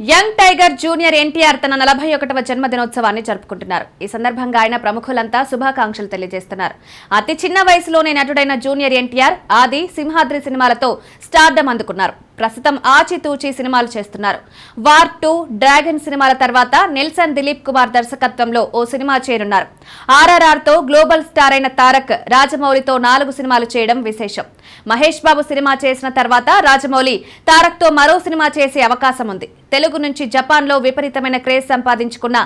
Young tiger junior NTR తన 41వ జన్మదినోత్సవాన్ని జరుపుకుంటున్నారు. ఈ సందర్భంగా ఆయన ప్రముఖులంతా శుభాకాంక్షలు తెలియజేస్తున్నారు. అతి చిన్న వయసులోనే నటుడైన జూనియర్ ఎన్టీఆర్ ఆది, సింహాద్రి సినిమాలతో స్టార్డమ్ అందుకున్నారు. ప్రస్తుతం ఆచితూచి సినిమాలు చేస్తున్నారు. వార్ 2, డ్రాగన్ సినిమాల తర్వాత నెల్సన్ దిలీప్ కుమార్ దర్శకత్వంలో ఓ సినిమా చేరున్నారు. RRRతో గ్లోబల్ స్టార్ అయిన తారక్ రాజమౌళితో 4 సినిమాలు చేయడం విశేషం. మహేష్ బాబు సినిమా చేసిన తర్వాత రాజమౌళి తారక్తో మరో సినిమా చేసే అవకాశం ఉంది. తెలుగు నుంచి జపాన్లో విపరీతమైన క్రేజ్ సంపాదించుకున్న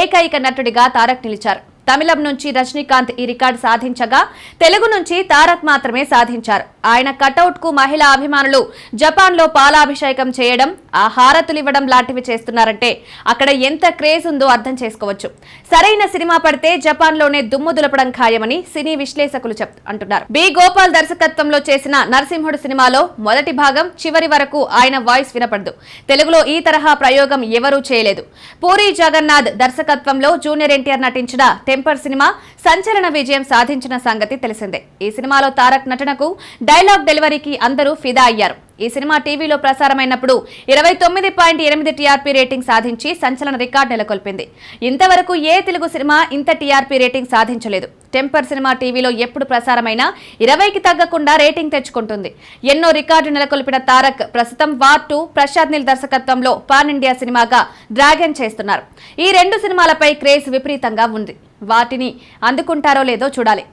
ఏకైక నటుడిగా తారక్ నిలిచారు. తమిళం నుంచి రజనీకాంత్ ఈ రికార్డు సాధించగా తెలుగు నుంచి తారక్ మాత్రమే సాధించారు. ఆయన కటౌట్ కు మహిళా అభిమానులు జపాన్లో పాలాభిషేకం చేయడం, ఆ హారతులివ్వడం లాంటివి చేస్తున్నారంటే అక్కడ ఎంత క్రేజ్ ఉందో అర్థం చేసుకోవచ్చు. సరైన సినిమా పడితే జపాన్లోనే దుమ్ము దులపడం ఖాయమని సినీ విశ్లేషకులు అంటున్నారు. బి గోపాల్ దర్శకత్వంలో చేసిన నరసింహుడు సినిమాలో మొదటి భాగం చివరి వరకు ఆయన వాయిస్ వినపడదు. తెలుగులో ఈ తరహా ప్రయోగం ఎవరూ చేయలేదు. పూరి జగన్నాథ్ దర్శకత్వంలో జూనియర్ ఎన్టీఆర్ నటించిన టెంపర్ సినిమా సంచలన విజయం సాధించిన సంగతి తెలిసిందే. ఈ సినిమాలో తారక్ నటనకు, డైలాగ్ డెలివరీకి అందరూ ఫిదా అయ్యారు. ఈ సినిమా టీవీలో ప్రసారమైనప్పుడు 29.8 టీఆర్పీ రేటింగ్ సాధించి సంచలన రికార్డు నెలకొల్పింది. ఇంతవరకు ఏ తెలుగు సినిమా ఇంత టీఆర్పీ రేటింగ్ సాధించలేదు. టెంపర్ సినిమా టీవీలో ఎప్పుడు ప్రసారమైనా 20కి తగ్గకుండా రేటింగ్ తెచ్చుకుంటుంది. ఎన్నో రికార్డు నెలకొల్పిన తారక్ ప్రస్తుతం వార్ 2 ప్రశాంత్ నీల్ దర్శకత్వంలో పాన్ ఇండియా సినిమాగా డ్రాగన్ చేస్తున్నారు. ఈ 2 సినిమాలపై క్రేజ్ విపరీతంగా ఉంది. వాటిని అందుకుంటారో లేదో చూడాలి.